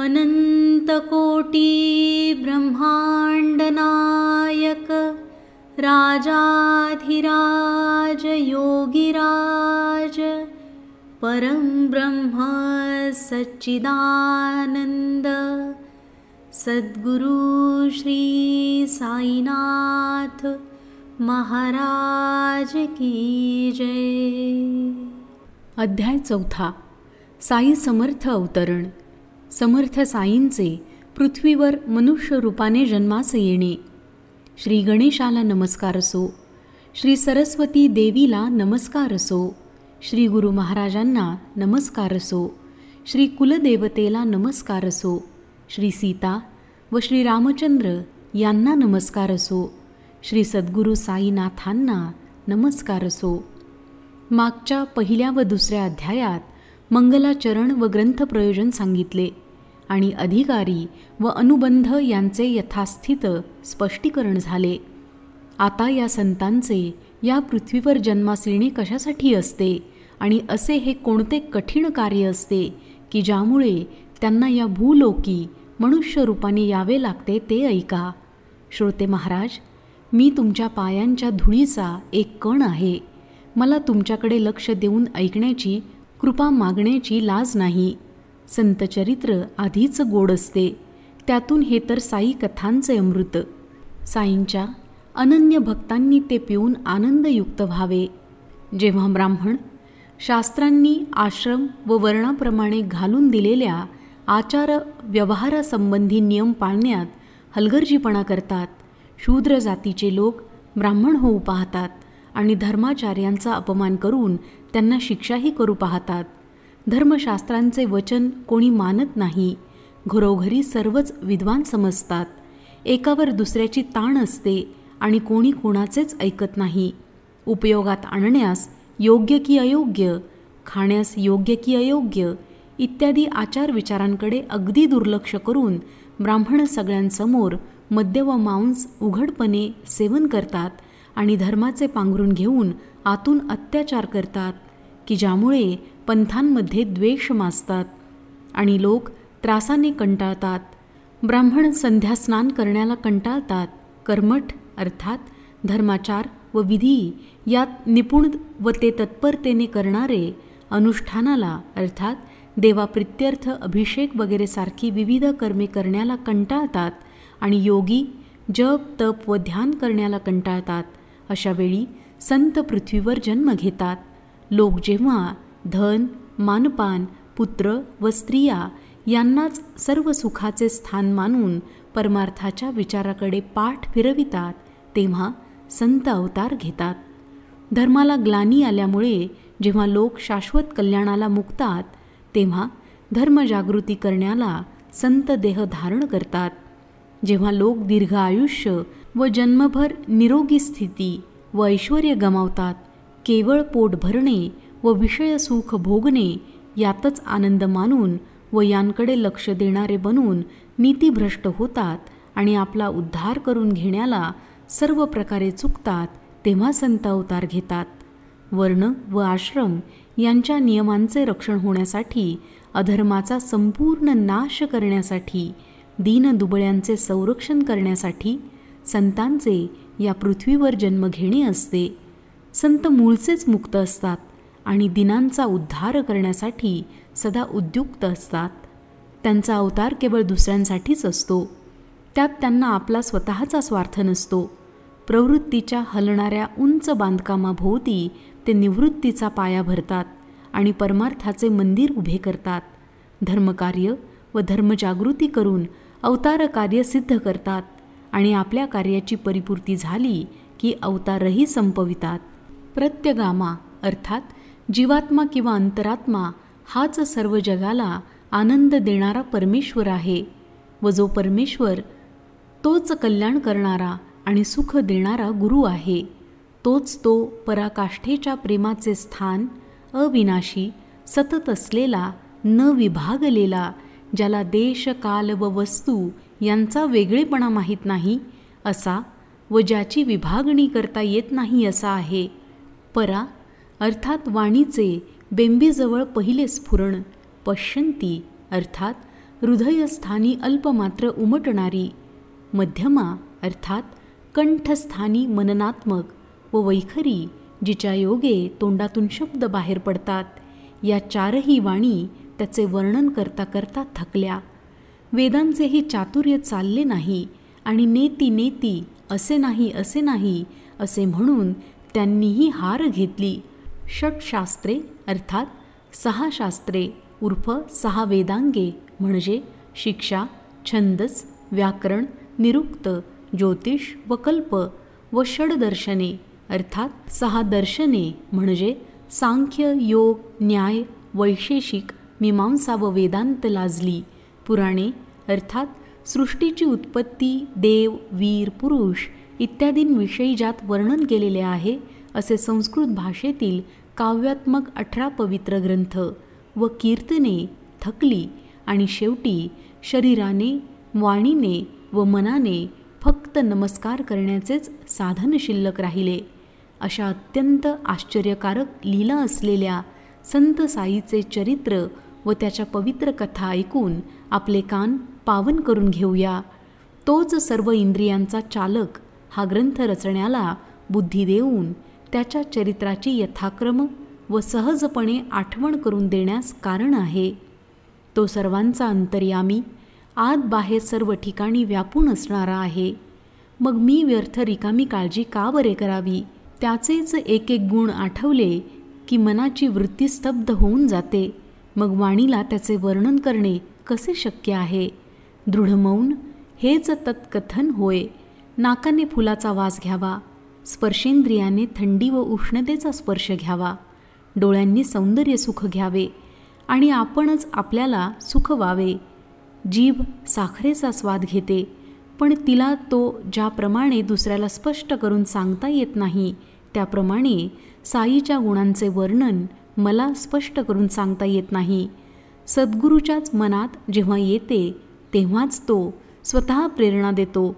अनंतकोटी ब्रह्मांडनायक राजाधिराज योगिराज परम ब्रह्म सच्चिदानंद सद्गुरु श्री साईनाथ महाराज की जय। अध्याय 4. साई समर्थ अवतरण. समर्थ साईंचे पृथ्वीवर मनुष्य रूपाने जन्मास येणे. श्री गणेशाला नमस्कार असो, श्री सरस्वती देवीला नमस्कार असो, श्री गुरु महाराजांना नमस्कार असो, श्री कुलदेवतेला नमस्कार असो, श्री सीता व श्री रामचंद्र यांना नमस्कार असो, श्री सद्गुरु साईनाथांना नमस्कार असो. मागच्या पहिल्या व दुसऱ्या अध्यायात मंगलाचरण व ग्रंथ प्रयोजन सांगितले आणि अधिकारी व अनुबंध यांचे यथास्थित स्पष्टीकरण झाले. आता या संतांचे या पृथ्वीवर जन्मास येणे कशासाठी असते आणि असे हे कोणते कठीण कार्य असते की ज्यामुळे त्यांना या भूलोकी मनुष्य रूपाने यावे लागते ते ऐका. श्रोते महाराज, मी तुमच्या पायांच्या धुळीचा एक कण आहे. मला तुमच्याकडे लक्ष देऊन ऐकण्याची, कृपा मागण्याची लाज नाही. संतचरित्र आधीच गोड असते, त्यातून हे तर साई कथांचे अमृत. साईंच्या अनन्य भक्तांनी ते पिऊन आनंदयुक्त व्हावे. जेव्हा ब्राह्मण शास्त्रांनी आश्रम व वर्णाप्रमाणे घालून दिलेल्या आचार व्यवहारासंबंधी नियम पाळण्यात हलगर्जीपणा करतात, शूद्र जातीचे लोक ब्राह्मण होऊ पाहतात आणि धर्माचार्यांचा अपमान करून त्यांना शिक्षाही करू पाहतात. धर्मशास्त्रांचे वचन कोणी मानत नाही. घरोघरी सर्वच विद्वान समजतात. एकावर दुसऱ्याची ताण असते आणि कोणी कोणाचेच ऐकत नाही. उपयोगात आणण्यास योग्य की अयोग्य, खाण्यास योग्य की अयोग्य इत्यादी आचारविचारांकडे अगदी दुर्लक्ष करून ब्राह्मण सगळ्यांसमोर मद्य व मांस उघडपणे सेवन करतात आणि धर्माचे पांघरून घेऊन आतून अत्याचार करतात की ज्यामुळे पंथांमध्ये द्वेष माजतात आणि लोक त्रासाने कंटाळतात. ब्राह्मण संध्यास्नान करण्याला कंटाळतात. कर्मठ अर्थात धर्माचार व विधी यात निपुण व ते तत्परतेने करणारे अनुष्ठानाला अर्थात देवाप्रित्यर्थ अभिषेक वगैरे सारखी विविध कर्मे करण्याला कंटाळतात आणि योगी जप तप व ध्यान करण्याला कंटाळतात. अशा वेळी संत पृथ्वीवर जन्म घेतात. लोक जेव्हा धन, मानपान, पुत्र व स्त्रिया यांनाच सर्व सुखाचे स्थान मानून परमार्थाच्या विचाराकडे पाठ फिरवितात, तेव्हा संत अवतार घेतात. धर्माला ग्लानी आल्यामुळे जेव्हा लोक शाश्वत कल्याणाला मुकतात, तेव्हा धर्मजागृती करण्याला संत देह धारण करतात. जेव्हा लोक दीर्घ आयुष्य व जन्मभर निरोगी स्थिती व ऐश्वर्य गमावतात, केवळ पोट भरणे व विषयसुख भोगणे यातच आनंद मानून व यांकडे लक्ष देणारे बनून नीतिभ्रष्ट होतात आणि आपला उद्धार करून घेण्याला सर्व प्रकारे चुकतात, तेव्हा संत अवतार घेतात. वर्ण व आश्रम यांच्या नियमांचे रक्षण होण्यासाठी, अधर्माचा संपूर्ण नाश करण्यासाठी, दीनदुबळ्यांचे संरक्षण करण्यासाठी संतांचे या पृथ्वीवर जन्म घेणे असते. संत मूळचेच मुक्त असतात आणि दिनांचा उद्धार करण्यासाठी सदा उद्युक्त असतात. त्यांचा अवतार केवळ दुसऱ्यांसाठीच असतो. त्यात त्यांना आपला स्वतःचा स्वार्थ नसतो. प्रवृत्तीच्या हलणाऱ्या उंच बांधकामाभोवती ते निवृत्तीचा पाया भरतात आणि परमार्थाचे मंदिर उभे करतात. धर्मकार्य व धर्मजागृती करून अवतार कार्य सिद्ध करतात आणि आपल्या कार्याची परिपूर्ती झाली की अवतारही संपवितात. प्रत्यगामा अर्थात जीवात्मा किंवा अंतरात्मा हाच सर्व जगाला आनंद देणारा परमेश्वर आहे व जो परमेश्वर तोच कल्याण करणारा आणि सुख देणारा गुरु आहे. तोच तो पराकाष्ठेच्या प्रेमाचे स्थान, अविनाशी, सतत असलेला, न विभागलेला, ज्याला देश काल व वस्तू यांचा वेगळेपणा माहीत नाही असा व ज्याची विभागणी करता येत नाही असा आहे. परा अर्थात वाणीचे बेंबीजवळ पहिले स्फुरण, पश्यंती अर्थात हृदयस्थानी अल्पमात्र उमटणारी, मध्यमा अर्थात कंठस्थानी मननात्मक व वैखरी जिच्या योगे तोंडातून शब्द बाहेर पडतात, या चारही वाणी त्याचे वर्णन करता करता थकल्या. वेदांचेही चातुर्य चालले नाही आणि नेती नेती असे नाही असे नाही असे म्हणून त्यांनीही हार घेतली. षटशास्त्रे अर्थात 6 शास्त्रे उर्फ 6 वेदांगे म्हणजे शिक्षा, छंदस, व्याकरण, निरुक्त, ज्योतिष व कल्प व षडदर्शने अर्थात 6 दर्शने म्हणजे सांख्य, योग, न्याय, वैशेषिक, मीमांसा व वेदांत लाजली. पुराणे अर्थात सृष्टीची उत्पत्ती, देव, वीर, पुरुष इत्यादींविषयी ज्यात वर्णन केलेले आहे असे संस्कृत भाषेतील काव्यात्मक 18 पवित्र ग्रंथ व कीर्तने थकली आणि शेवटी शरीराने, वाणीने व मनाने फक्त नमस्कार करण्याचेच साधन शिल्लक राहिले. अशा अत्यंत आश्चर्यकारक लीला असलेल्या संत साईचे चरित्र व त्याच्या पवित्र कथा ऐकून आपले कान पावन करून घेऊया. तोच सर्व इंद्रियांचा चालक हा ग्रंथ रचण्याला बुद्धी देऊन त्याच्या चरित्राची यथाक्रम व सहजपणे आठवण करून देण्यास कारण आहे. तो सर्वांचा अंतर्यामी, आत बाहेर सर्व ठिकाणी व्यापून असणारा आहे. मग मी व्यर्थ रिकामी काळजी का बरे करावी? त्याचेच एक एक गुण आठवले की मनाची वृत्ती स्तब्ध होऊन जाते. मग वाणीला त्याचे वर्णन करणे कसे शक्य आहे? दृढ मौन हेच तत्कथन होय. नाकाने फुलाचा वास घ्यावा, स्पर्शेंद्रियाने थंडी व उष्णतेचा स्पर्श घ्यावा, डोळ्यांनी सौंदर्य सुख घ्यावे आणि आपणच आपल्याला सुख व्हावे. जीभ साखरेचा स्वाद घेते, पण तिला तो ज्याप्रमाणे दुसऱ्याला स्पष्ट करून सांगता येत नाही त्याप्रमाणे साईच्या गुणांचे वर्णन मला स्पष्ट करून सांगता येत नाही. सद्गुरूच्याच मनात जेव्हा येते तेव्हाच तो स्वतः प्रेरणा देतो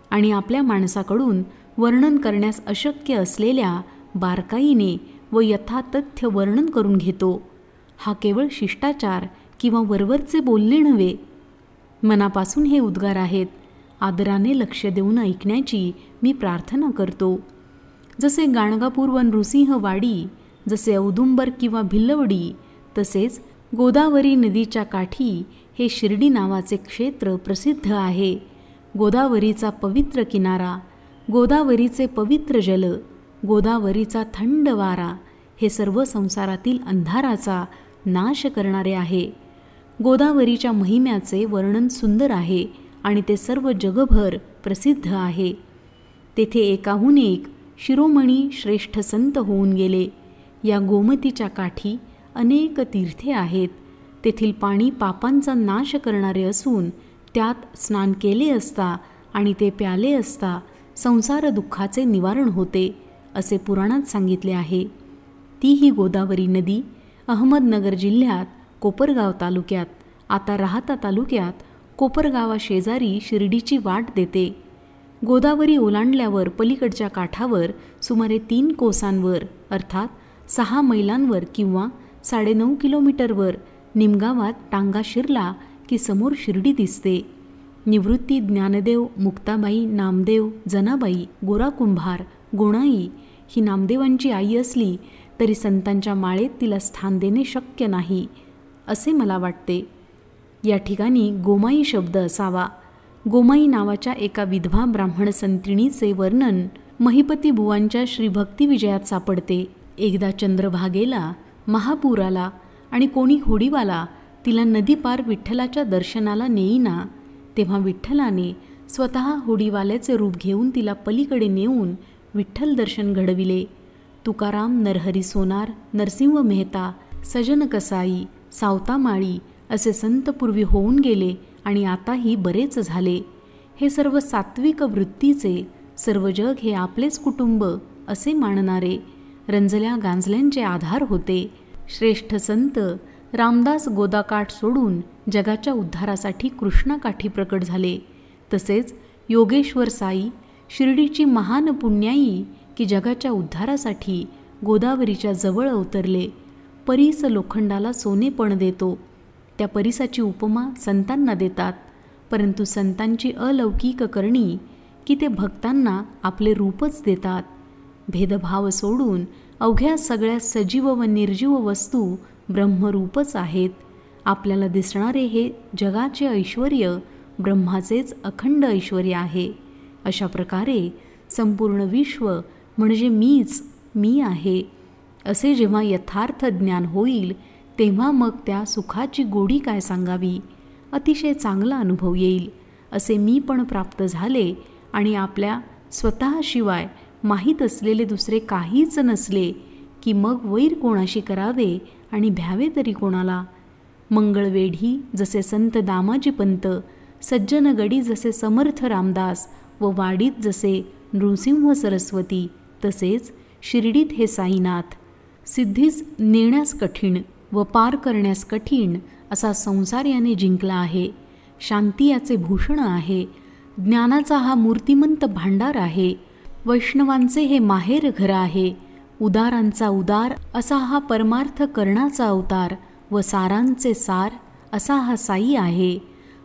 आणि आपल्या माणसाकडून वर्णन करण्यास अशक्य असलेल्या बारकाईने व यथातथ्य वर्णन करून घेतो. हा केवळ शिष्टाचार किंवा वरवरचे बोलणे नव्हे. मनापासून हे उद्गार आहेत. आदराने लक्ष देऊन ऐकण्याची मी प्रार्थना करतो. जसे गाणगापूर व नृसिंहवाडी, जसे औदुंबर किंवा भिल्लवडी, तसेच गोदावरी नदीच्या काठी हे शिर्डी नावाचे क्षेत्र प्रसिद्ध आहे. गोदावरीचा पवित्र किनारा, गोदावरीचे पवित्र जल, गोदावरीचा थंड वारा हे सर्व संसारातील अंधाराचा नाश करणारे आहे. गोदावरीच्या महिम्याचे वर्णन सुंदर आहे आणि ते सर्व जगभर प्रसिद्ध आहे. तेथे एकाहून एक शिरोमणी श्रेष्ठ संत होऊन गेले. या गोमतीच्या काठी अनेक तीर्थे आहेत. तेथील पाणी पापांचा नाश करणारे असून त्यात स्नान केले असता आणि ते प्याले असता संसार दुःखाचे निवारण होते असे पुराणात सांगितले आहे. ती ही गोदावरी नदी अहमदनगर जिल्ह्यात कोपरगाव तालुक्यात, आता राहाता तालुक्यात कोपरगावाशेजारी शिर्डीची वाट देते. गोदावरी ओलांडल्यावर पलीकडच्या काठावर सुमारे 3 कोसांवर अर्थात 6 मैलांवर किंवा 9.5 किलोमीटरवर निमगावात टांगा शिरला की समोर शिर्डी दिसते. निवृत्ती, ज्ञानदेव, मुक्ताबाई, नामदेव, जनाबाई, गोरा कुंभार, गोणाई ही नामदेवांची आई असली तरी संतांच्या माळेत तिला स्थान देणे शक्य नाही असे मला वाटते. या ठिकाणी गोमाई शब्द असावा. गोमाई नावाच्या एका विधवा ब्राह्मण संतिणीचे वर्णन महिपती बुवांच्या श्री भक्तिविजयात सापडते. एकदा चंद्रभागेला महापूर आला आणि कोणी होडीवाला तिला नदीपार विठ्ठलाच्या दर्शनाला नेईना, तेव्हा विठ्ठलाने स्वतः होडीवाल्याचे रूप घेऊन तिला पलीकडे नेऊन विठ्ठल दर्शन घडविले. तुकाराम, नरहरी सोनार, नरसिंह मेहता, सजन कसाई, सावतामाळी असे संत पूर्वी होऊन गेले आणि आताही बरेच झाले. हे सर्व सात्विक वृत्तीचे, सर्व जग हे आपलेच कुटुंब असे मानणारे रंजल्या गांजल्यांचे आधार होते. श्रेष्ठ संत रामदास गोदाकाठ सोडून जगाच्या उद्धारासाठी कृष्णाकाठी प्रकट झाले. तसेच योगेश्वर साई शिर्डीची महान पुण्याई की जगाच्या उद्धारासाठी गोदावरीच्या जवळ अवतरले. परीस लोखंडाला सोनेपण देतो. त्या परिसाची उपमा संतांना देतात, परंतु संतांची अलौकिक करणी की ते भक्तांना आपले रूपच देतात. भेदभाव सोडून अवघ्या सगळ्या सजीव व निर्जीव वस्तू ब्रह्मरूपच आहेत. आपल्याला दिसणारे हे जगाचे ऐश्वर्य ब्रह्माचेच अखंड ऐश्वर्य आहे. अशा प्रकारे संपूर्ण विश्व म्हणजे मी आहे असे जेव्हा यथार्थ ज्ञान होईल, तेव्हा मग त्या सुखाची गोडी काय सांगावी. अतिशय चांगला अनुभव येईल. असे मी पण प्राप्त झाले आणि आपल्या स्वतःशिवाय माहीत असलेले दुसरे काहीच नसले की मग वैर कोणाशी करावे आणि भ्यावे तरी कोणाला. मंगळवेढी जसे संत दामाजी पंत, सज्जनगडी जसे समर्थ रामदास व वाडीत जसे नृसिंह सरस्वती, तसेच शिर्डीत हे साईनाथ. सिद्धीस नेण्यास कठीण व पार करण्यास कठीण असा संसार याने जिंकला आहे. शांती याचे भूषण आहे. ज्ञानाचा हा मूर्तिमंत भांडार आहे. वैष्णवांचे हे माहेर घर आहे. उदारांचा उदार असा हा परमार्थ करणाचा अवतार व सारांचे सार असा हा साई आहे.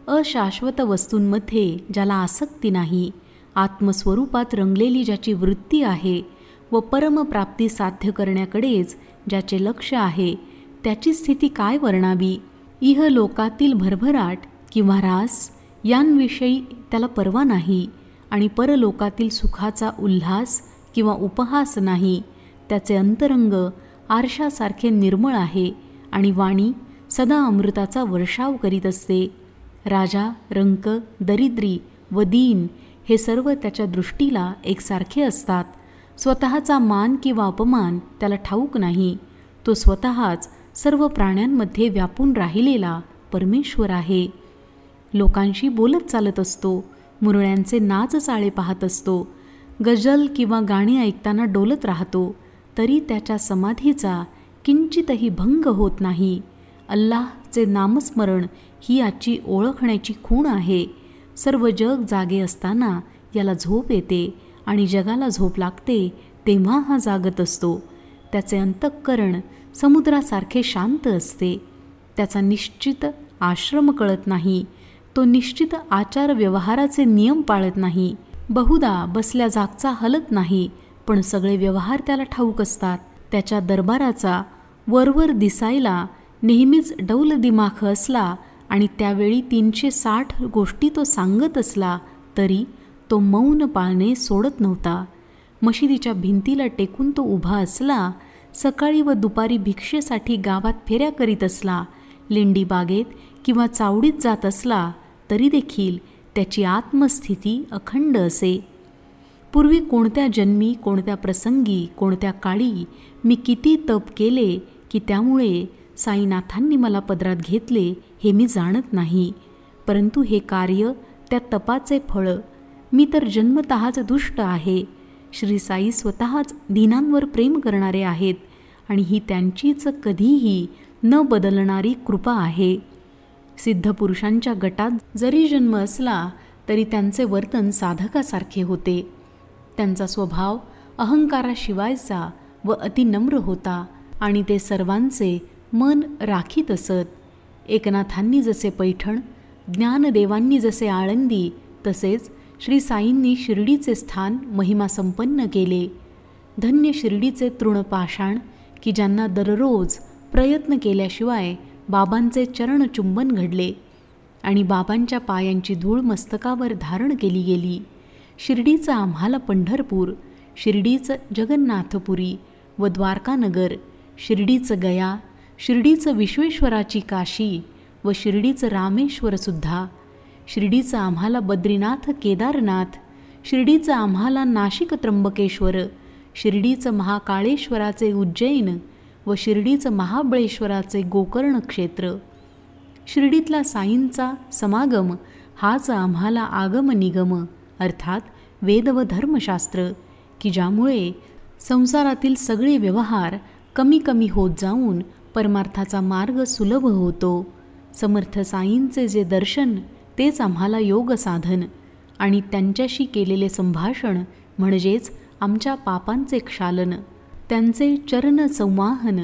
अशाश्वत वस्तूंमध्ये ज्याला आसक्ती नाही, आत्मस्वरूपात रंगलेली ज्याची वृत्ती आहे व परमप्राप्ती साध्य करण्याकडेच ज्याचे लक्ष आहे, त्याची स्थिती काय वर्णावी. इहलोकातील भरभराट किंवा रास यांविषयी त्याला पर्वा नाही आणि परलोकातील सुखाचा उल्हास किंवा उपहास नाही. त्याचे अंतरंग आरशासारखे निर्मळ आहे आणि वाणी सदा अमृताचा वर्षाव करीत असते. राजा, रंक, दरिद्री व दीन हे सर्व त्याच्या दृष्टीला एकसारखे असतात. स्वतःचा मान किंवा अपमान त्याला ठाऊक नाही. तो स्वतःच सर्व प्राण्यांमध्ये व्यापून राहिलेला परमेश्वर आहे. लोकांशी बोलत चालत असतो. मुरळ्यांचे नाच चाळे पाहत असतो. गजल किंवा गाणी ऐकताना डोलत राहतो. तरी त्याच्या समाधीचा किंचितही भंग होत नाही. अल्लाहचे नामस्मरण ही याची ओळखण्याची खूण आहे. सर्व जग जागे असताना याला झोप येते आणि जगाला झोप लागते तेव्हा हा जागत असतो. त्याचे अंतःकरण समुद्रासारखे शांत असते. त्याचा निश्चित आश्रम कळत नाही. तो निश्चित आचार व्यवहाराचे नियम पाळत नाही. बहुधा बसल्या जागचा हलत नाही, पण सगळे व्यवहार त्याला ठाऊक असतात. त्याच्या दरबाराचा वरवर दिसायला नेहमीच डौल दिमाख असला आणि त्यावेळी 360 गोष्टी तो सांगत असला तरी तो मौन पाळणे सोडत नव्हता. मशिदीच्या भिंतीला टेकून तो उभा असला, सकाळी व दुपारी भिक्षेसाठी गावात फेऱ्या करीत असला, लेंडी बागेत किंवा चावडीत जात असला तरी देखील त्याची आत्मस्थिती अखंड असे. पूर्वी कोणत्या जन्मी, कोणत्या प्रसंगी, कोणत्या काळी मी किती तप केले की त्यामुळे साईनाथांनी मला पदरात घेतले हे मी जाणत नाही. परंतु हे कार्य त्या तपाचे फळ. मी तर जन्मतःच दुष्ट आहे. श्री साई स्वतःच दीनांवर प्रेम करणारे आहेत आणि ही त्यांचीच कधीही न बदलणारी कृपा आहे. सिद्ध पुरुषांच्या गटात जरी जन्म असला तरी त्यांचे वर्तन साधकासारखे होते. त्यांचा स्वभाव अहंकाराशिवायचा व अतिनम्र होता आणि ते सर्वांचे मन राखीत असत. एकनाथांनी जसे पैठण, ज्ञानदेवांनी जसे आळंदी, तसेच श्री साईंनी शिर्डीचे स्थान महिमा संपन्न केले. धन्य शिर्डीचे तृणपाषाण की ज्यांना दररोज प्रयत्न केल्याशिवाय बाबांचे चरणचुंबन घडले आणि बाबांच्या पायांची धूळ मस्तकावर धारण केली गेली. शिर्डीचं आम्हाला पंढरपूर, शिर्डीचं जगन्नाथपुरी व द्वारकानगर, शिर्डीचं गया, शिर्डीचं विश्वेश्वराची काशी व शिर्डीचं रामेश्वरसुद्धा, शिर्डीचं आम्हाला बद्रीनाथ केदारनाथ, शिर्डीचं आम्हाला नाशिक त्र्यंबकेश्वर, शिर्डीचं महाकाळेश्वराचे उज्जैन व शिर्डीचं महाबळेश्वराचे गोकर्ण क्षेत्र. शिर्डीतला साईंचा समागम हाच आम्हाला आगम निगम अर्थात वेद व धर्मशास्त्र की ज्यामुळे संसारातील सगळे व्यवहार कमी कमी होत जाऊन परमार्थाचा मार्ग सुलभ होतो. समर्थ साईंचे जे दर्शन तेच आम्हाला योग साधन आणि त्यांच्याशी केलेले संभाषण म्हणजेच आमच्या पापांचे क्षालन. त्यांचे चरण संवाहन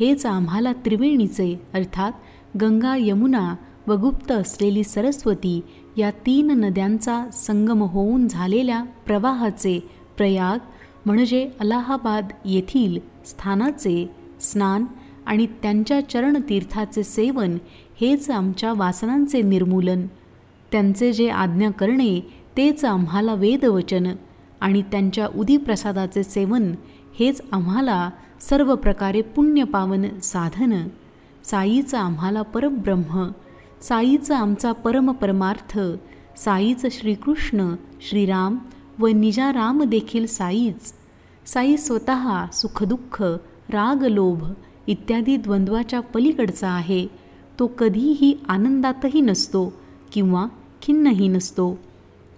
हेच आम्हाला त्रिवेणीचे अर्थात गंगा, यमुना व गुप्त असलेली सरस्वती या 3 नद्यांचा संगम होऊन झालेल्या प्रवाहाचे प्रयाग म्हणजे अलाहाबाद येथील स्थानाचे स्नान आणि त्यांच्या चरणतीर्थाचे सेवन हेच आमच्या वासनांचे निर्मूलन. त्यांचे जे आज्ञा करणे तेच आम्हाला वेदवचन आणि त्यांच्या उदीप्रसादाचे सेवन हेच आम्हाला सर्व प्रकारे पुण्यपावन साधन. साईचं आम्हाला परब्रह्म, साईचं आमचा परमपरमार्थ, साईच श्रीकृष्ण, श्रीराम व निजाराम देखील साईच. साई स्वतः सुखदुःख, राग लोभ इत्यादी द्वंद्वाच्या पलीकडचा आहे. तो कधीही आनंदातही नसतो किंवा खिन्नही नसतो.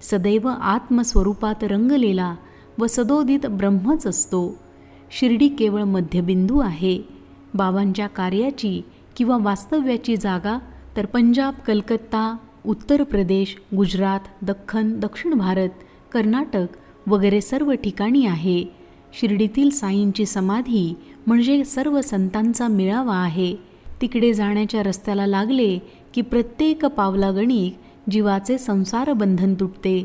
सदैव आत्मस्वरूपात रंगलेला व सदोदित ब्रह्मच असतो. शिर्डी केवळ मध्यबिंदू आहे. बाबांच्या कार्याची किंवा वास्तव्याची जागा तर पंजाब, कलकत्ता, उत्तर प्रदेश, गुजरात, दख्खन, दक्षिण भारत, कर्नाटक वगैरे सर्व ठिकाणी आहे. शिर्डीतील साईंची समाधी म्हणजे सर्व संतांचा मेळावा आहे. तिकडे जाण्याच्या रस्त्याला लागले की प्रत्येक पावलागणिक जीवाचे संसार बंधन तुटते.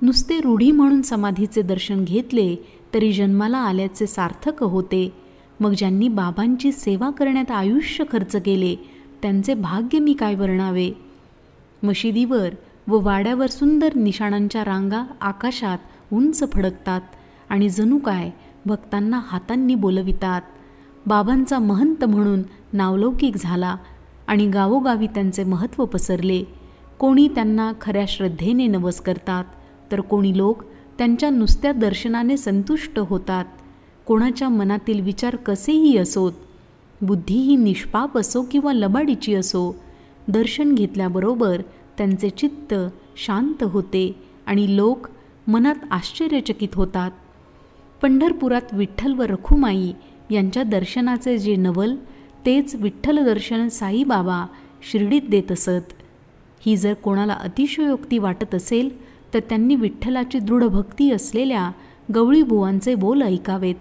नुसते रूढी म्हणून समाधीचे दर्शन घेतले तरी जन्माला आल्याचे सार्थक होते. मग ज्यांनी बाबांची सेवा करण्यात आयुष्य खर्च केले त्यांचे भाग्य मी काय वर्णावे. मशिदीवर व वाड्यावर सुंदर निशाणांच्या रांगा आकाशात उंच फडकतात आणि जणू काय भक्तांना हातांनी बोलवितात. बाबांचा महंत म्हणून नावलौकिक झाला आणि गावोगावी त्यांचे महत्त्व पसरले. कोणी त्यांना खऱ्या श्रद्धेने नवस करतात तर कोणी लोक त्यांच्या नुसत्या दर्शनाने संतुष्ट होतात. कोणाच्या मनातील विचार कसेही असोत, बुद्धी ही निष्पाप असो किंवा लबाडीची असो, दर्शन घेतल्याबरोबर त्यांचे चित्त शांत होते आणि लोक मनात आश्चर्यचकित होतात. पंढरपुरात विठ्ठल व रखुमाई यांच्या दर्शनाचे जे नवल तेच विठ्ठल दर्शन साईबाबा शिर्डीत देत असत. ही जर कोणाला अतिशयोक्ती वाटत असेल तर त्यांनी विठ्ठलाची दृढ भक्ती असलेल्या गवळीबुवांचे बोल ऐकावेत,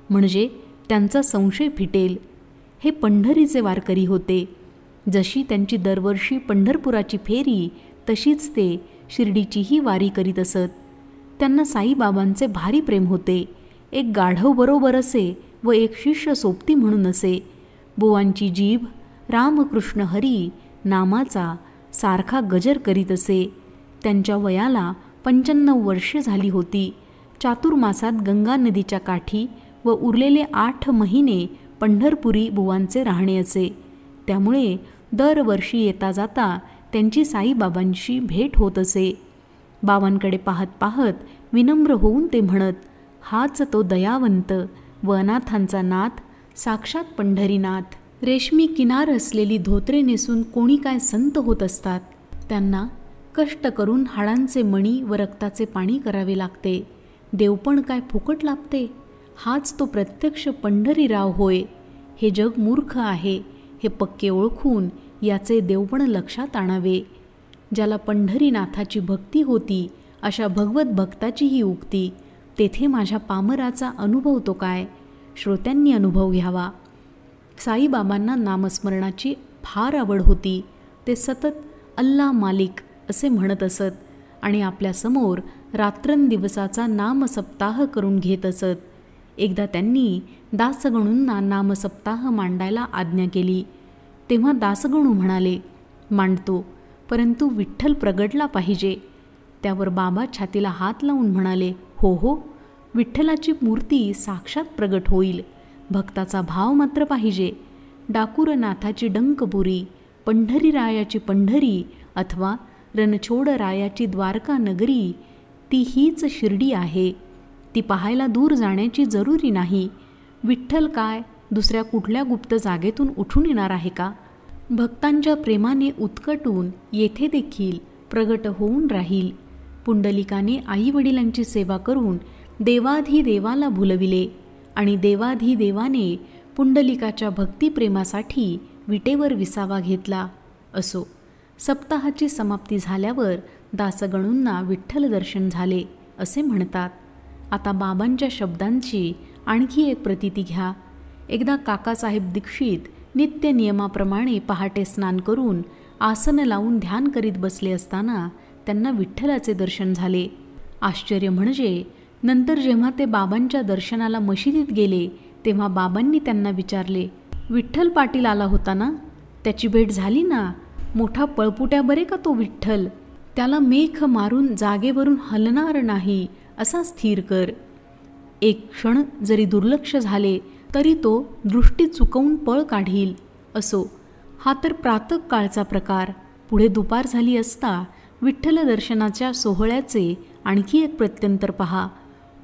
म्हणजे त्यांचा संशय फिटेल. हे पंढरीचे वारकरी होते. जशी त्यांची दरवर्षी पंढरपुराची फेरी तशीच ते शिर्डीचीही वारी करीत असत. त्यांना साईबाबांचे भारी प्रेम होते. एक गाढव बरोबर असे व एक शिष्य सोबती म्हणून असे. बुवांची जीभ रामकृष्ण हरी नामाचा सारखा गजर करीत असे. त्यांच्या वयाला 95 वर्षे झाली होती. चातुर्मासात गंगा नदीच्या काठी व उरलेले 8 महिने पंढरपुरी बुवांचे राहणे असे. त्यामुळे दरवर्षी येता जाता त्यांची साईबाबांशी भेट होत असे. बाबांकडे पाहत पाहत विनम्र होऊन ते म्हणत, हाच तो दयावंत व अनाथांचा नाथ, साक्षात पंढरीनाथ. रेशमी किनार असलेली धोतरे नेसून कोणी काय संत होत असतात. त्यांना कष्ट करून हाडांचे मणी व रक्ताचे पाणी करावे लागते. देवपण काय फुकट लाभते? हाच तो प्रत्यक्ष पंढरीराव होय. हे जग मूर्ख आहे, हे पक्के ओळखून याचे देवपण लक्षात आणावे. ज्याला पंढरीनाथाची भक्ती होती अशा भगवत भक्ताची ही उक्ती. तेथे माझ्या पामराचा अनुभव तो काय, श्रोत्यांनी अनुभव घ्यावा. साईबाबांना नामस्मरणाची फार आवड होती. ते सतत अल्ला मालिक असे म्हणत असत आणि आपल्यासमोर रात्रंदिवसाचा नामसप्ताह करून घेत असत. एकदा त्यांनी दासगणूंना नामसप्ताह मांडायला आज्ञा केली. तेव्हा दासगणू म्हणाले, मांडतो, परंतु विठ्ठल प्रगटला पाहिजे. त्यावर बाबा छातीला हात लावून म्हणाले, हो हो, विठ्ठलाची मूर्ती साक्षात प्रगट होईल. भक्ताचा भाव मात्र पाहिजे. डाकुरनाथाची डंकपुरी, पंढरीरायाची पंढरी अथवा रणछोडरायाची द्वारका नगरी ती हीच शिर्डी आहे. ती पाहायला दूर जाण्याची जरुरी नाही. विठ्ठल काय दुसऱ्या कुठल्या गुप्त जागेतून उठून येणार आहे का? भक्तांच्या प्रेमाने उत्कटून येथे देखील प्रगट होऊन राहील. पुंडलिकाने आईवडिलांची सेवा करून देवाधिदेवाला भुलविले आणि देवाधिदेवाने पुंडलिकाच्या भक्तिप्रेमासाठी विटेवर विसावा घेतला. असो, सप्ताहाची समाप्ती झाल्यावर दासगणूंना विठ्ठल दर्शन झाले असे म्हणतात. आता बाबांच्या शब्दांची आणखी एक प्रतीती घ्या. एकदा काकासाहेब दीक्षित नित्य नियमाप्रमाणे पहाटे स्नान करून आसन लावून ध्यान करीत बसले असताना त्यांना विठ्ठलाचे दर्शन झाले. आश्चर्य म्हणजे नंतर जेव्हा ते बाबांच्या दर्शनाला मशिदीत गेले तेव्हा बाबांनी त्यांना विचारले, विठ्ठल पाटील आला होता ना? त्याची भेट झाली ना? मोठा पळपुट्या बरे का तो विठ्ठल? त्याला मेख मारून जागेवरून हलणार नाही असा स्थिर कर. एक क्षण जरी दुर्लक्ष झाले तरी तो दृष्टी चुकवून पळ काढील. असो, हा तर प्रातःकाळचा प्रकार. पुढे दुपार झाली असता विठ्ठल दर्शनाच्या सोहळ्याचे आणखी एक प्रत्यंतर पहा.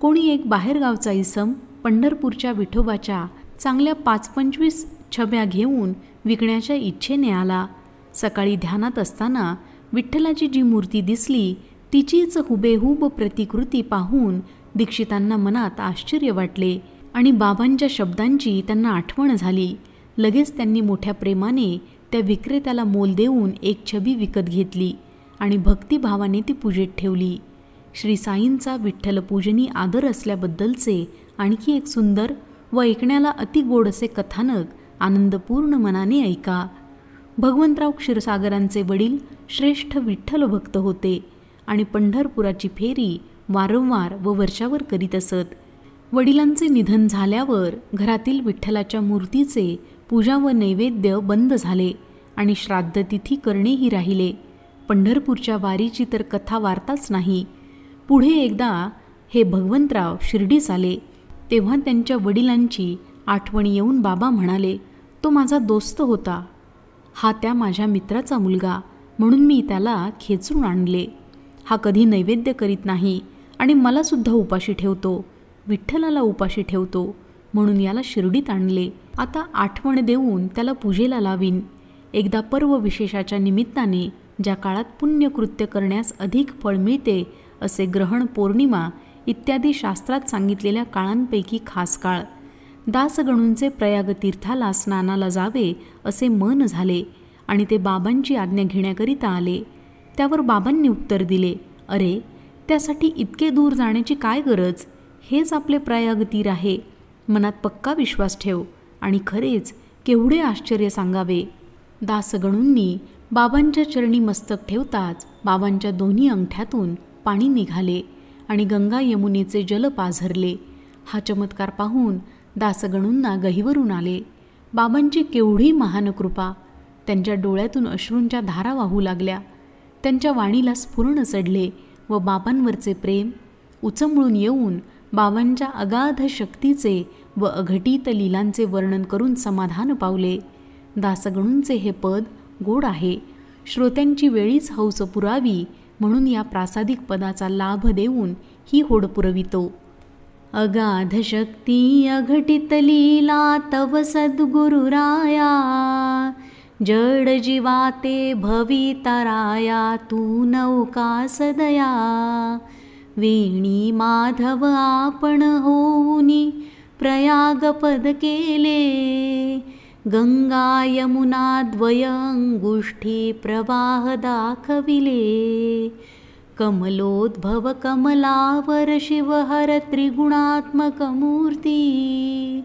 कोणी एक बाहेरगावचा इसम पंढरपूरच्या विठोबाच्या चांगल्या 5-25 छब्या घेऊन विकण्याच्या इच्छेने आला. सकाळी ध्यानात असताना विठ्ठलाची जी मूर्ती दिसली तिचीच हुबेहूब प्रतिकृती पाहून दीक्षितांना मनात आश्चर्य वाटले आणि बाबांच्या शब्दांची त्यांना आठवण झाली. लगेच त्यांनी मोठ्या प्रेमाने त्या विक्रेत्याला मोल देऊन एक छबी विकत घेतली आणि भक्तिभावाने ती पूजेत ठेवली. श्री साईंचा विठ्ठलपूजनी आदर असल्याबद्दलचे आणखी एक सुंदर व ऐकण्याला अतिगोड असे कथानक आनंदपूर्ण मनाने ऐका. भगवंतराव क्षीरसागरांचे वडील श्रेष्ठ विठ्ठल भक्त होते आणि पंढरपुराची फेरी वारंवार व वर्षावर करीत असत. वडिलांचे निधन झाल्यावर घरातील विठ्ठलाच्या मूर्तीचे पूजा व नैवेद्य बंद झाले आणि श्राद्धतिथी करणेही राहिले. पंढरपूरच्या वारीची तर कथा वार्ताच नाही. पुढे एकदा हे भगवंतराव शिर्डीस आले तेव्हा त्यांच्या वडिलांची आठवण येऊन बाबा म्हणाले, तो माझा दोस्त होता. हा त्या माझ्या मित्राचा मुलगा म्हणून मी त्याला खेचून आणले. हा कधी नैवेद्य करीत नाही आणि मलासुद्धा उपाशी ठेवतो, विठ्ठलाला उपाशी ठेवतो, म्हणून याला शिर्डीत आणले. आता आठवण देऊन त्याला पूजेला लावीन. एकदा पर्व विशेषाच्या निमित्ताने ज्या काळात पुण्यकृत्य करण्यास अधिक फळ मिळते असे ग्रहण, पौर्णिमा इत्यादी शास्त्रात सांगितलेल्या काळांपैकी खास काळ. दासगणूंचे प्रयाग तीर्थाला स्नानाला जावे असे मन झाले आणि ते बाबांची आज्ञा घेण्याकरिता आले. त्यावर बाबांनी उत्तर दिले, अरे त्यासाठी इतके दूर जाण्याची काय गरज? हेच आपले प्रयाग तीर आहे. मनात पक्का विश्वास ठेव. आणि खरेच केवढे आश्चर्य सांगावे. दासगणूंनी बाबांच्या चरणी मस्तक ठेवताच बाबांच्या दोन्ही अंगठ्यातून पाणी निघाले आणि गंगा यमुनेचे जल पाझरले. हा चमत्कार पाहून दासगणूंना गहिवरून आले. बाबांची केवढी महान कृपा! त्यांच्या डोळ्यातून अश्रूंच्या धारा वाहू लागल्या. त्यांच्या वाणीला स्फुरण चढले व बाबांवरचे प्रेम उचंबळून येऊन बाबांच्या अगाध शक्तीचे व अघटित लीलांचे वर्णन करून समाधान पावले. दासगणूंचे हे पद गोड आहे. श्रोत्यांची वेळीच हौस पुरावी म्हणून या प्रासादिक पदाचा लाभ देऊन ही होड पुरवितो. अगाध शक्ती अघटित लीला तव सद्गुरुराया, जड जीवाते भवितराया तू नौका सदया. वेणी माधव आपण होऊनी प्रयागपद केले, गंगा यमुना द्वय अंगुष्ठी प्रवाह दाखविले. कमलोद्भव कमलावर शिवहर त्रिगुणात्मक मूर्ती,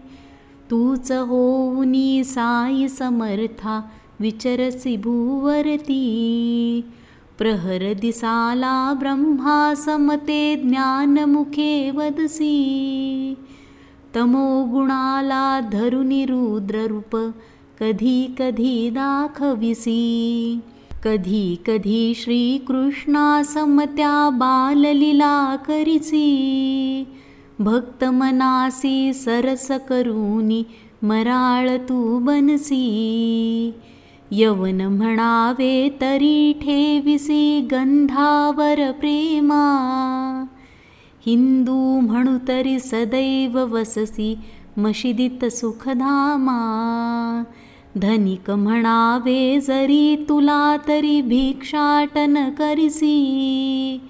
तूच होऊनी साई समर्था विचरसी भूवरती. प्रहर दिसाला ब्रह्मा समते ज्ञानमुखे वदसी, तमोगुणाला धरुनी रुद्ररूप कधी कधी दाखविसी. कधी कधी श्रीकृष्णा समत्या बाललीला करिसी, भक्त मनासी सरस करूनी मराळ तू बनसी. यवन म्हणावे तरी ठेविसी गंधावर प्रेमा, हिंदू म्हणू तरी सदैव वससी मशिदीत सुखधामा. धनिक म्हणावे जरी तुला तरी भिक्षाटन करिसी,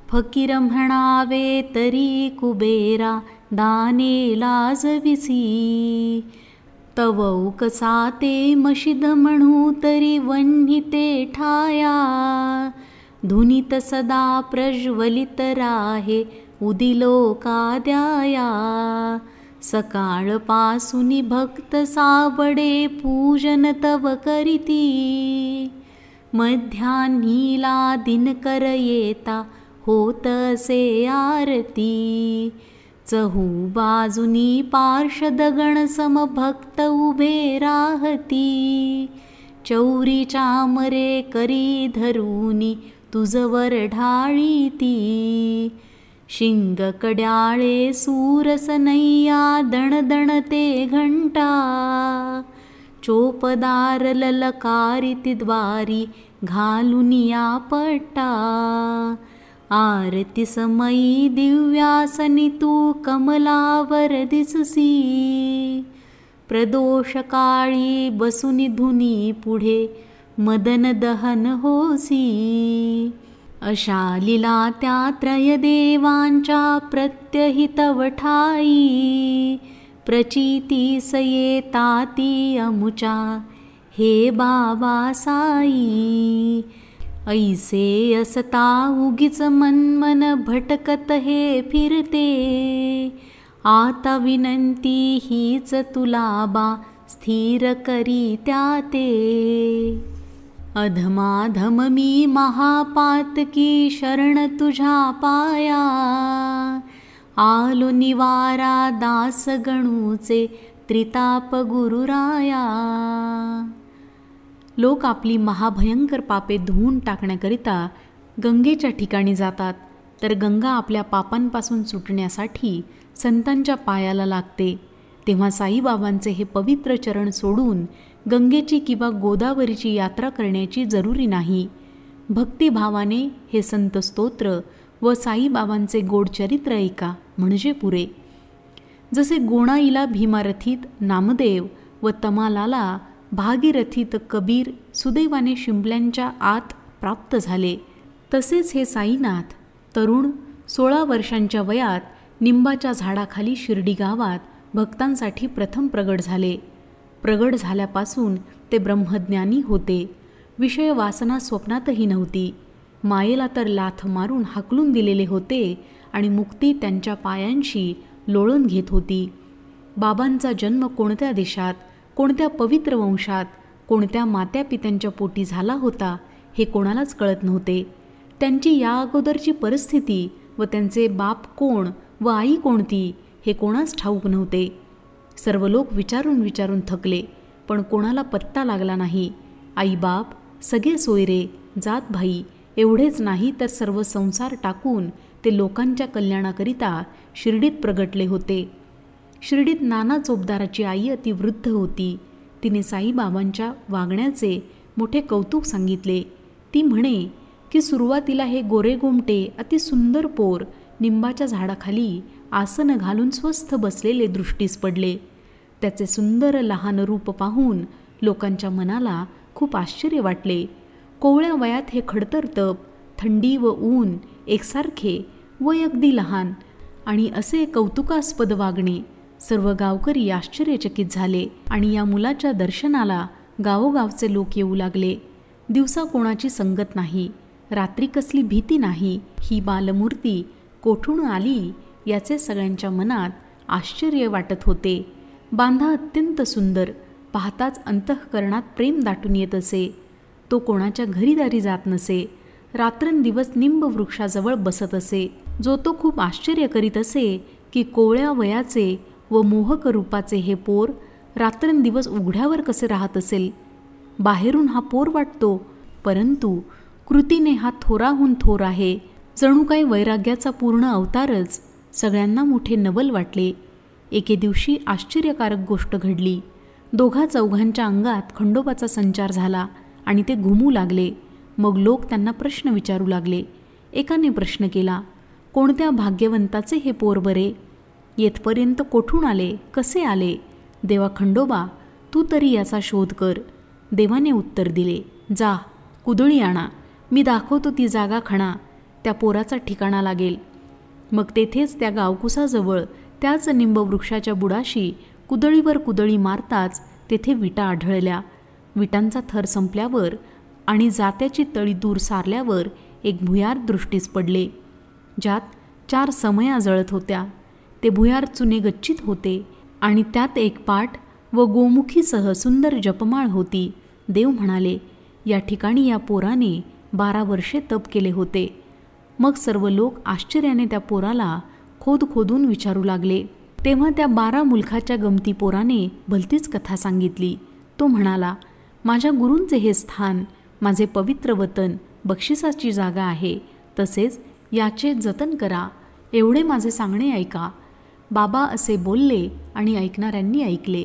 फकीर म्हणावे तरी कुबेरा दाने लाजविसी. तव उकसाते मशिद म्हणू तरी वन्हिते ठाया, धुनीत सदा प्रज्वलित राहे उदिलो काद्याया. सकाळपासूनी भक्त साबडे पूजन तव करीती, मध्यान्हीला दिनकर येता होत असे आरती, चहू बाजूनी पार्षदगण समभक्त उभे राहती, चौरी चामरे करी धरूनी तुझवर ढाळीती, शिंग कड्याळे सूरसनैया दणदणते घंटा, चोपदार ललकारिती द्वारी घालून या पट्टा, आरती समयी दिव्यासनी तू कमलावर दिससी, प्रदोष काळी बसुनी धुनी पुढे मदन दहन होसी, अशा लीला त्या त्रय देवांच्या प्रत्यहितव ठाई, प्रचितीस येताती अमुचा हे बाबा साई, ऐसे असता उगीच मनमन भटकत हे फिरते, आता विनंती हीच तुला बा स्थिर करी त्या ते, अधमाधम मी महापातकी शरण तुझ्या पाया, आलो निवारा दास गणूचे त्रिताप गुरुराया. लोक आपली महाभयंकर पापे धुवून टाकण्याकरिता गंगेच्या ठिकाणी जातात, तर गंगा आपल्या पापांपासून सुटण्यासाठी संतांच्या पायाला लागते. तेव्हा साईबाबांचे हे पवित्र चरण सोडून गंगेची किंवा गोदावरीची यात्रा करण्याची जरुरी नाही. भक्तिभावाने हे संत स्तोत्र व साईबाबांचे गोड चरित्र ऐका म्हणजे पुरे. जसे गोणाईला भीमारथीत नामदेव व तमालाला भागीरथीत कबीर सुदैवाने शिंपल्यांच्या आत प्राप्त झाले, तसेच हे साईनाथ तरुण 16 वर्षांच्या वयात निंबाच्या झाडाखाली शिर्डी गावात भक्तांसाठी प्रथम प्रगट झाले. प्रगट झाल्यापासून ते ब्रह्मज्ञानी होते. विषय वासना स्वप्नातही नव्हती. मायेला तर लाथ मारून हाकलून दिलेले होते आणि मुक्ती त्यांच्या पायांशी लोळून घेत होती. बाबांचा जन्म कोणत्या देशात, कोणत्या पवित्र वंशात, कोणत्या मात्यापित्यांच्या पोटी झाला होता हे कोणालाच कळत नव्हते. त्यांची या अगोदरची परिस्थिती व त्यांचे बाप कोण व आई कोणती हे कोणास ठाऊक नव्हते. सर्व लोक विचारून विचारून थकले, पण कोणाला पत्ता लागला नाही. आईबाप, सगळे सोयरे, जात भाई एवढेच नाही तर सर्व संसार टाकून ते लोकांच्या कल्याणाकरिता शिर्डीत प्रगटले होते. शिर्डीत नाना चोपदाराची आई अति वृद्ध होती. तिने साईबाबांच्या वागण्याचे मोठे कौतुक सांगितले. ती म्हणे की सुरुवातीला हे गोरेगोमटे अति सुंदर पोर निंबाच्या झाडाखाली आसन घालून स्वस्थ बसलेले दृष्टीस पडले. त्याचे सुंदर लहान रूप पाहून लोकांच्या मनाला खूप आश्चर्य वाटले. कोवळ्या वयात हे खडतर तप, थंडी व ऊन एकसारखे व अगदी लहान आणि असे कौतुकास्पद वागणे, सर्व गावकरी आश्चर्यचकित झाले आणि या मुलाच्या दर्शनाला गावोगावचे लोक येऊ लागले. दिवसा कोणाची संगत नाही, रात्री कसली भीती नाही. ही बालमूर्ती कोठून आली याचे सगळ्यांच्या मनात आश्चर्य वाटत होते. बांधा अत्यंत सुंदर, पाहताच अंतःकरणात प्रेम दाटून येत असे. तो कोणाच्या घरीदारी जात नसे. रात्रंदिवस निंब वृक्षाजवळ बसत असे. जो तो खूप आश्चर्य करीत असे की कोवळ्या वयाचे व मोहक रूपाचे हे पोर रात्रंदिवस उघड्यावर कसे राहत असेल. बाहेरून हा पोर वाटतो, परंतु कृतीने हा थोराहून थोर आहे. जणू काही वैराग्याचा पूर्ण अवतारच. सगळ्यांना मोठे नवल वाटले. एके दिवशी आश्चर्यकारक गोष्ट घडली. दोघा चौघांच्या अंगात खंडोबाचा संचार झाला आणि ते घुमू लागले. मग लोक त्यांना प्रश्न विचारू लागले. एकाने प्रश्न केला, कोणत्या भाग्यवंताचे हे पोर बरे? येथपर्यंत कोठून आले, कसे आले? देवा खंडोबा, तू तरी याचा शोध कर. देवाने उत्तर दिले, जा कुदळी आणा, मी दाखवतो ती जागा खणा, त्या पोराचा ठिकाणा लागेल. मग तेथेच त्या गावकुसाजवळ त्याच निंबवृक्षाच्या बुडाशी कुदळीवर कुदळी मारताच तेथे विटा आढळल्या. विटांचा थर संपल्यावर आणि जात्याची तळी दूर सारल्यावर एक भुयार दृष्टीस पडले, ज्यात 4 समया जळत होत्या. ते भुयार चुने गच्चित होते. आणि त्यात एक पाट व गोमुखीसह सुंदर जपमाळ होती. देव म्हणाले, या ठिकाणी या पोराने 12 वर्षे तप केले होते. मग सर्व लोक आश्चर्याने त्या पोराला खोद खोदून विचारू लागले. तेव्हा त्या 12 मुलखाच्या गमती पोराने भलतीच कथा सांगितली. तो म्हणाला, माझ्या गुरूंचे हे स्थान, माझे पवित्र वतन, बक्षिसाची जागा आहे. तसेच याचे जतन करा, एवढे माझे सांगणे ऐका. बाबा असे बोलले आणि ऐकणाऱ्यांनी ऐकले.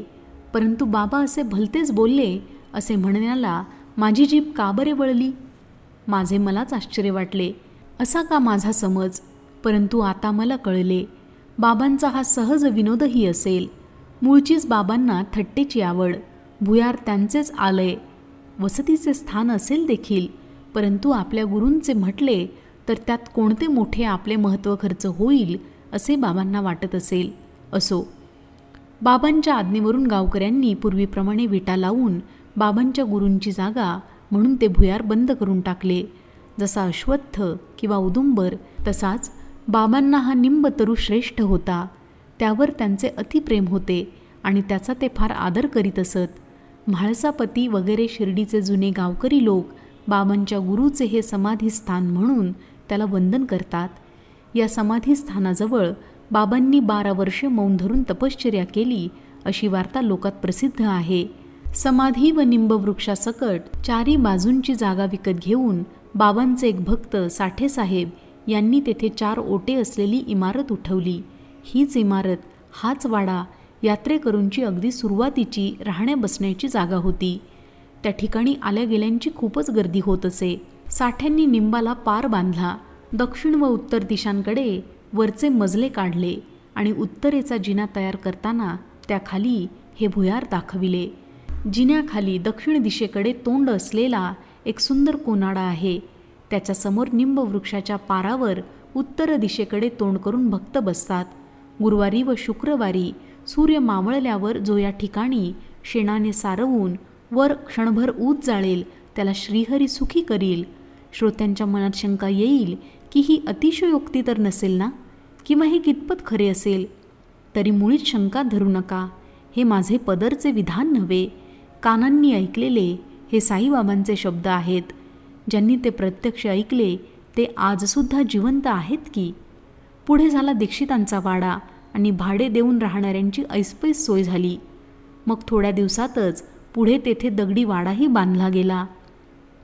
परंतु बाबा असे भलतेच बोलले असे म्हणण्याला माझी जीभ का बरे वळली? माझे मलाच आश्चर्य वाटले. असा का माझा समज? परंतु आता मला कळले, बाबांचा हा सहज विनोदही असेल. मूळचीच बाबांना थट्टेची आवड. भुयार त्यांचेच आलय, वसतीचे स्थान असेल देखील. परंतु आपल्या गुरूंचे म्हटले तर त्यात कोणते मोठे आपले महत्त्व खर्च होईल असे बाबांना वाटत असेल. असो, बाबांच्या आज्ञेवरून गावकऱ्यांनी पूर्वीप्रमाणे विटा लावून बाबांच्या गुरूंची जागा म्हणून ते भुयार बंद करून टाकले. जसा अश्वत्थ किंवा उदुंबर, तसाच बाबांना हा निंब तरु श्रेष्ठ होता. त्यावर त्यांचे अतिप्रेम होते आणि त्याचा ते फार आदर करीत असत. म्हाळसापती वगैरे शिर्डीचे जुने गावकरी लोक बाबांच्या गुरूचे हे समाधीस्थान म्हणून त्याला वंदन करतात. या समाधीस्थानाजवळ बाबांनी 12 वर्षे मौन धरून तपश्चर्या केली अशी वार्ता लोकात प्रसिद्ध आहे. समाधी व निंबवृक्षासकट 4 बाजूंची जागा विकत घेऊन बाबांचे एक भक्त साठेसाहेब यांनी तेथे 4 ओटे असलेली इमारत उठवली. हीच इमारत, हाच वाडा यात्रेकरूंची अगदी सुरुवातीची राहण्या बसण्याची जागा होती. त्या ठिकाणी आल्या गेल्यांची खूपच गर्दी होत असे. साठ्यांनी निंबाला पार बांधला. दक्षिण व उत्तर दिशांकडे वरचे मजले काढले आणि उत्तरेचा जिना तयार करताना त्याखाली हे भुयार दाखविले. जिन्याखाली दक्षिण दिशेकडे तोंड असलेला एक सुंदर कोनाडा आहे. त्याच्यासमोर निंबवृक्षाच्या पारावर उत्तर दिशेकडे तोंड करून भक्त बसतात. गुरुवारी व शुक्रवारी सूर्य मावळल्यावर जो या ठिकाणी शेणाने सारवून वर क्षणभर ऊत जाळेल त्याला श्रीहरी सुखी करील. श्रोत्यांच्या मनात शंका येईल की ही अतिशयोक्ती तर नसेल ना, किंवा हे कितपत खरे असेल. तरी मुळीच शंका धरू नका. हे माझे पदरचे विधान नव्हे, कानांनी ऐकलेले हे साईबाबांचे शब्द आहेत. ज्यांनी ते प्रत्यक्ष ऐकले ते आजसुद्धा जिवंत आहेत की. पुढे झाला दीक्षितांचा वाडा आणि भाडे देऊन राहणाऱ्यांची ऐसपैस सोय झाली. मग थोड्या दिवसातच पुढे तेथे दगडी वाडाही बांधला गेला.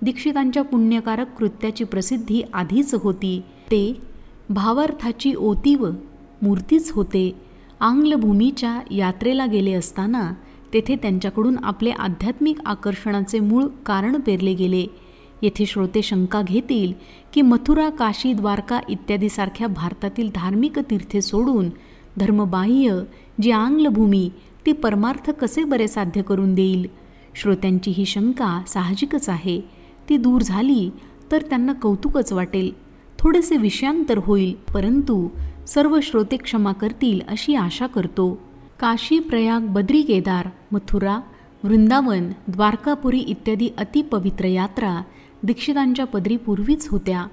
दीक्षितांच्या पुण्यकारक कृत्याची प्रसिद्धी आधीच होती. ते भावार्थाची ओतीव मूर्तीच होते. आंग्लभूमीच्या यात्रेला गेले असताना तेथे त्यांच्याकडून आपले आध्यात्मिक आकर्षणाचे मूळ कारण पेरले गेले. येथे श्रोते शंका घेतील की मथुरा, काशी, द्वारका इत्यादीसारख्या भारतातील धार्मिक तीर्थे सोडून धर्मबाह्य जी आंग्लभूमी ती परमार्थ कसे बरे साध्य करून देईल. श्रोत्यांची ही शंका साहजिकच आहे. ती दूर झाली तर त्यांना कौतुकच वाटेल. थोडेसे विषयांतर होईल, परंतु सर्व श्रोते क्षमा करतील अशी आशा करतो. काशी, प्रयाग, बद्री, केदार, मथुरा, वृंदावन, द्वारकापुरी इत्यादी अतिपवित्र यात्रा दीक्षितांच्या पदरी पूर्वीच होत्या.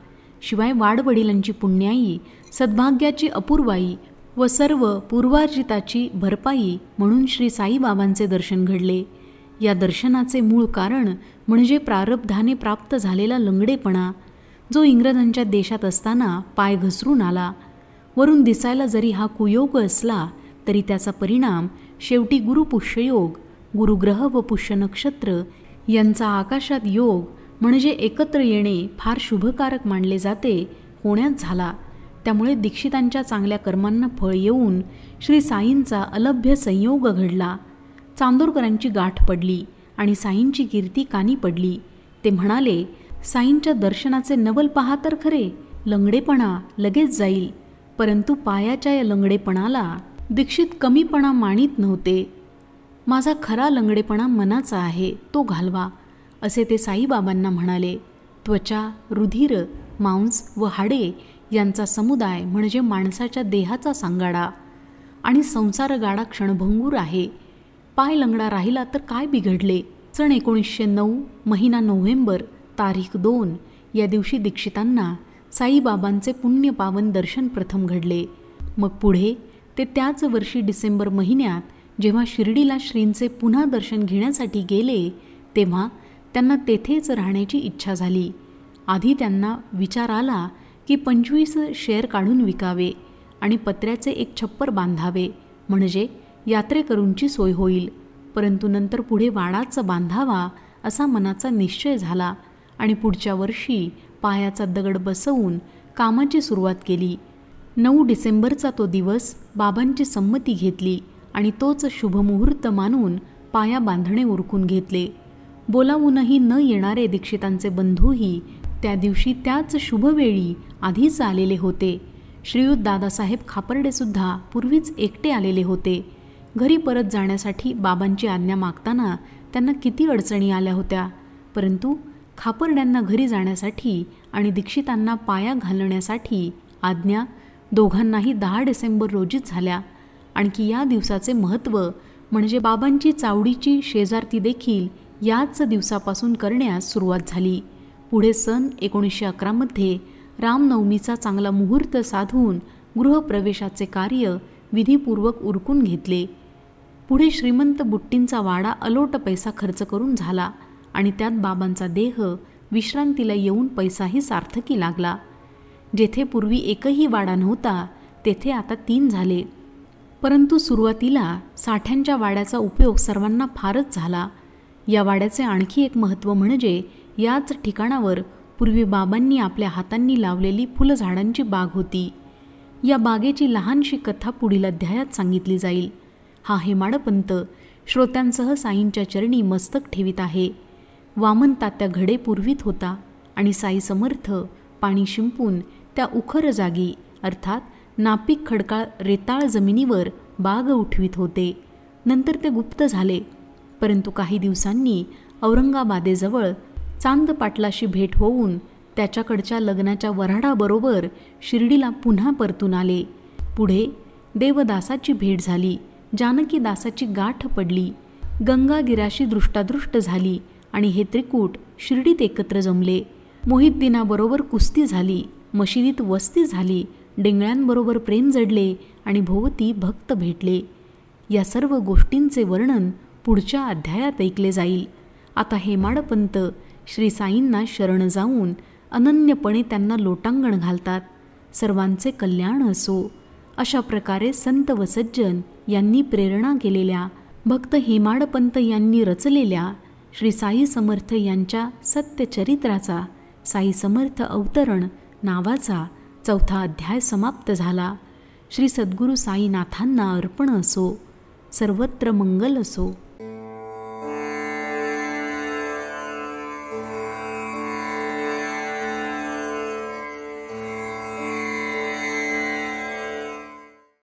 शिवाय वाडवडिलांची पुण्याई, सद्भाग्याची अपूर्वाई व सर्व पूर्वार्जिताची भरपाई म्हणून श्री साईबाबांचे दर्शन घडले. या दर्शनाचे मूळ कारण म्हणजे प्रारब्धाने प्राप्त झालेला लंगडेपणा, जो इंग्रजांच्या देशात असताना पाय घसरून आला. वरून दिसायला जरी हा कुयोग असला तरी त्याचा परिणाम शेवटी गुरुपुष्ययोग, गुरुग्रह व पुष्य नक्षत्र यांचा आकाशात योग म्हणजे एकत्र येणे फार शुभकारक मानले जाते होण्यात झाला. त्यामुळे दीक्षितांच्या चांगल्या कर्मांना फळ येऊन श्री साईंचा अलभ्य संयोग घडला. चांदोरकरांची गाठ पडली आणि साईंची कीर्ती कानी पडली. ते म्हणाले, साईंच्या दर्शनाचे नवल पहा तर खरे, लंगडेपणा लगेच जाईल. परंतु पायाच्या या लंगडेपणाला दीक्षित कमीपणा मानित नव्हते. माझा खरा लंगडेपणा मनाचा आहे, तो घालवा, असे ते साईबाबांना म्हणाले. त्वचा, रुधिर, मांस व हाडे यांचा समुदाय म्हणजे माणसाच्या देहाचा सांगाडा आणि संसार गाडा क्षणभंगूर आहे. पाय लंगडा राहिला तर काय बिघडले. सन 1909 महिना नोव्हेंबर तारीख 2 या दिवशी दीक्षितांना साईबाबांचे पुण्यपावन दर्शन प्रथम घडले. मग पुढे ते त्याच वर्षी डिसेंबर महिन्यात जेव्हा शिर्डीला श्रींचे पुन्हा दर्शन घेण्यासाठी गेले तेव्हा त्यांना तेथेच राहण्याची इच्छा झाली. आधी त्यांना विचार आला की 25 शेर काढून विकावे आणि पत्र्याचे एक छप्पर बांधावे, म्हणजे यात्रेकरूंची सोय होईल. परंतु नंतर पुढे वाडाच बांधावा असा मनाचा निश्चय झाला आणि पुढच्या वर्षी पायाचा दगड बसवून कामाची सुरुवात केली. 9 डिसेंबरचा तो दिवस बाबांची संमती घेतली आणि तोच शुभमुहूर्त मानून पाया बांधणे उरकून घेतले. बोलावूनही न येणारे दीक्षितांचे बंधूही त्या दिवशी त्याच शुभवेळी आधीच आलेले होते. श्रीयुत दादासाहेब खापर्डेसुद्धा पूर्वीच एकटे आलेले होते. घरी परत जाण्यासाठी बाबांची आज्ञा मागताना त्यांना किती अडचणी आल्या होत्या, परंतु खापर्ड्यांना घरी जाण्यासाठी आणि दीक्षितांना पाया घालण्यासाठी आज्ञा दोघांनाही 10 डिसेंबर रोजीच झाल्या. आणखी या दिवसाचे महत्त्व म्हणजे बाबांची चावडीची शेजारती देखील याच दिवसापासून करण्यास सुरुवात झाली. पुढे सन 1911 रामनवमीचा चांगला मुहूर्त साधून गृहप्रवेशाचे कार्य विधीपूर्वक उरकून घेतले. पुढे श्रीमंत बुट्टींचा वाडा अलोट पैसा खर्च करून झाला आणि त्यात बाबांचा देह विश्रांतीला येऊन पैसाही सार्थकी लागला. जेथे पूर्वी एकही वाडा नव्हता तेथे आता 3 झाले. परंतु सुरुवातीला साठ्यांच्या वाड्याचा उपयोग सर्वांना फारच झाला. या वाड्याचे आणखी एक महत्त्व म्हणजे याच ठिकाणावर पूर्वी बाबांनी आपल्या हातांनी लावलेली फुलझाडांची बाग होती. या बागेची लहानशी कथा पुढील अध्यायात सांगितली जाईल. हा हेमाडपंत श्रोत्यांसह साईंच्या चरणी मस्तक ठेवीत आहे. वामन तात्या घडे पुरवीत होता आणि साई समर्थ पाणी शिंपून त्या उखर जागी अर्थात नापीक खडकाळ रेताळ जमिनीवर बाग उठवीत होते. नंतर ते गुप्त झाले. परंतु काही दिवसांनी औरंगाबादेजवळ चांद पाटलाशी भेट होऊन त्याच्याकडच्या लग्नाच्या वऱ्हाडाबरोबर शिर्डीला पुन्हा परतून आले. पुढे देवदासाची भेट झाली. जानकीदासाची गाठ पडली. गंगागिराशी दृष्टादृष्ट झाली आणि हे त्रिकूट शिर्डीत एकत्र जमले. मोहिद्दीनाबरोबर कुस्ती झाली. मशिदीत वस्ती झाली. डेंगळ्यांबरोबर प्रेम जडले आणि भोवती भक्त भेटले. या सर्व गोष्टींचे वर्णन पुढच्या अध्यायात ऐकले जाईल. आता हेमाडपंत श्री साईंना शरण जाऊन अनन्यपणे त्यांना लोटांगण घालतात. सर्वांचे कल्याण असो अशा प्रकारे संत व सज्जन यांनी प्रेरणा केलेल्या भक्त हेमाडपंत यांनी रचलेल्या श्री साई समर्थ यांच्या सत्यचरित्राचा साई समर्थ अवतरण नावाचा 4था अध्याय समाप्त झाला. श्री सद्गुरू साईनाथांना अर्पण असो. सर्वत्र मंगल असो.